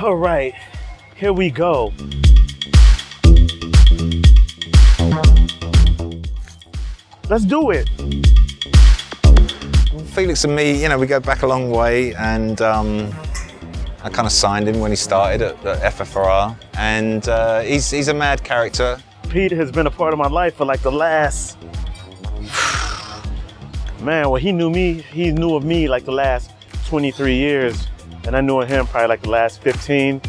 All right, here we go. Let's do it. Felix and me, we go back a long way, and I kind of signed him when he started at FFRR, and he's a mad character. Pete has been a part of my life for like the last, man, well, he knew of me like the last 23 years, and I knew of him probably like the last 15.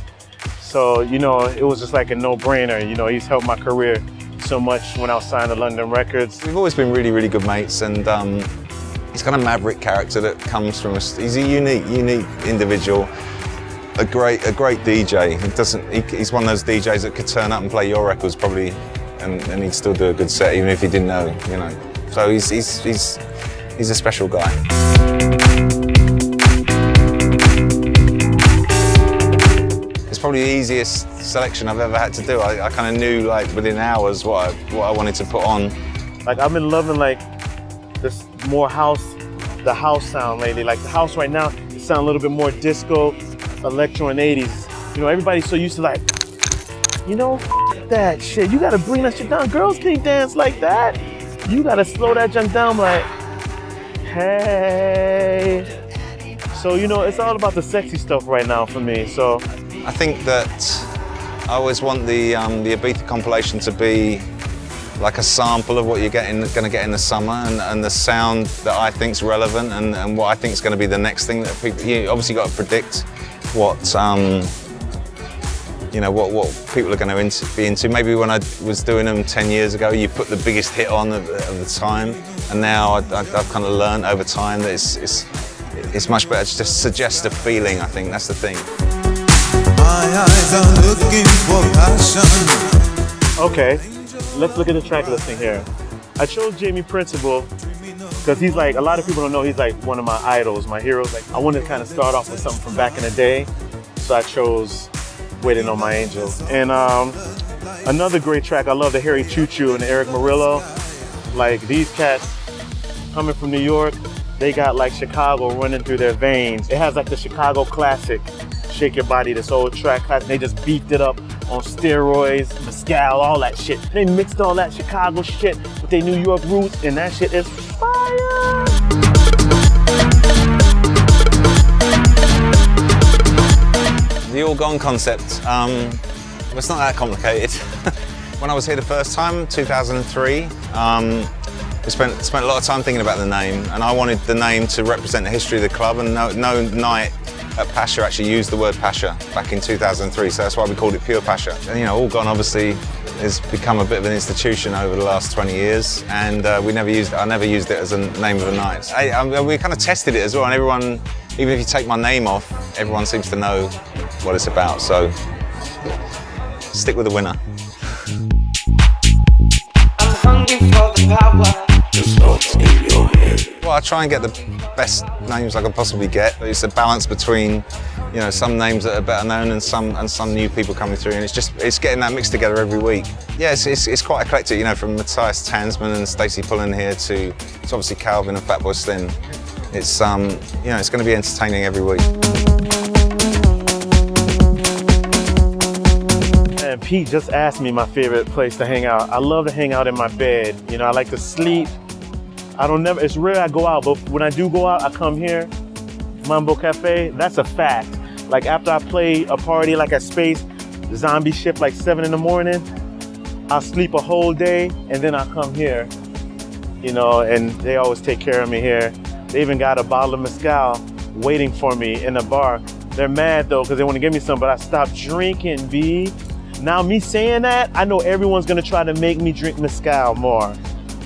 So, it was just like a no-brainer. He's helped my career so much when I was signed to London Records. We've always been really, really good mates, and he's got a maverick character that comes from us. He's a unique individual, a great DJ. He's one of those DJs that could turn up and play your records probably, and he'd still do a good set even if he didn't know. So he's a special guy. It's probably the easiest selection I've ever had to do. I kind of knew like within hours what I wanted to put on. Like I've been loving like this more the house sound lately. Like the house right now, it sounds a little bit more disco, electro and 80s. Everybody's so used to like, that shit. You gotta bring that shit down. Girls can't dance like that. You gotta slow that junk down like, hey. So, it's all about the sexy stuff right now for me, so. I think that I always want the Ibiza compilation to be like a sample of what you're going to get in the summer, and the sound that I think's relevant, and what I think's going to be the next thing that people. You obviously got to predict what what people are going to be into. Maybe when I was doing them 10 years ago, you put the biggest hit on at the time, and now I've kind of learned over time that it's much better to just suggest a feeling. I think that's the thing. My eyes are looking for passion. Okay, let's look at the track listing here. I chose Jamie Principle because he's like, a lot of people don't know, he's like one of my idols, my heroes. Like I wanted to kind of start off with something from back in the day, so I chose Waiting on My Angel. And another great track, I love the Harry Choo Choo and the Eric Murillo. Like these cats coming from New York, they got like Chicago running through their veins. It has like the Chicago classic, Shake Your Body, this old track class. They just beefed it up on steroids, mezcal, all that shit. They mixed all that Chicago shit with their New York roots, and that shit is fire! The All Gone concept, it's not that complicated. When I was here the first time, 2003, we spent a lot of time thinking about the name, and I wanted the name to represent the history of the club, and no night at Pasha actually used the word Pasha back in 2003, so that's why we called it Pure Pasha. And All Gone obviously has become a bit of an institution over the last 20 years, and I never used it as a name of a night. We kind of tested it as well, and everyone, even if you take my name off, everyone seems to know what it's about, so stick with the winner. I'm hungry for the power. Just what's in your head. Well, I try and get the best names I can possibly get. It's a balance between, some names that are better known and some new people coming through, and it's getting that mixed together every week. Yeah, it's quite eclectic, from Matthias Tansman and Stacey Pullen here to obviously Calvin and Fatboy Slim. It's it's going to be entertaining every week. And Pete just asked me my favorite place to hang out. I love to hang out in my bed. I like to sleep. It's rare I go out, but when I do go out, I come here, Mambo Cafe, that's a fact. Like after I play a party like at Space, zombie shift like 7 in the morning, I'll sleep a whole day and then I'll come here, and they always take care of me here. They even got a bottle of mezcal waiting for me in the bar. They're mad though, because they want to give me some, but I stopped drinking, B. Now me saying that, I know everyone's gonna try to make me drink mezcal more.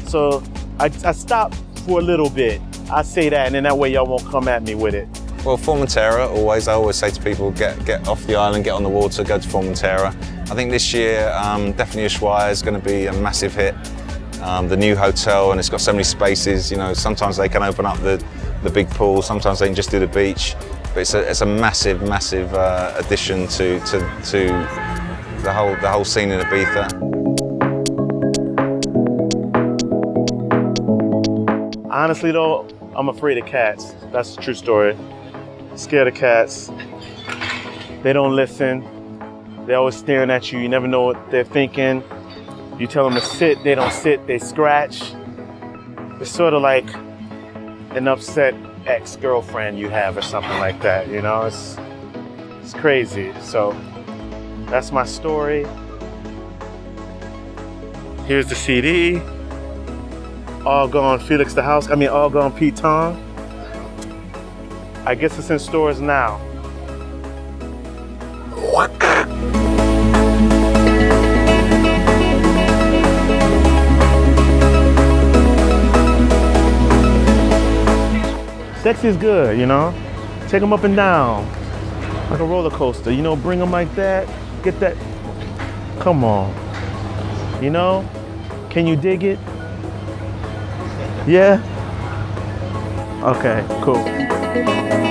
So I stopped for a little bit. I say that, and then that way y'all won't come at me with it. Well, Formentera, I always say to people, get off the island, get on the water, go to Formentera. I think this year, definitely Ushuaia is going to be a massive hit. The new hotel, and it's got so many spaces, sometimes they can open up the big pool, sometimes they can just do the beach. But it's a massive addition to the whole scene in Ibiza. Honestly though, I'm afraid of cats. That's a true story. Scared of cats. They don't listen. They're always staring at you. You never know what they're thinking. You tell them to sit, they don't sit, they scratch. It's sort of like an upset ex-girlfriend you have or something like that, you know? It's crazy. So that's my story. Here's the CD. All Gone Felix Da Housecat, All Gone Pete Tong. I guess it's in stores now. Sexy is good, you know? Take them up and down, like a roller coaster, you know, bring them like that, get that, come on, you know? Can you dig it? Yeah? Okay, cool.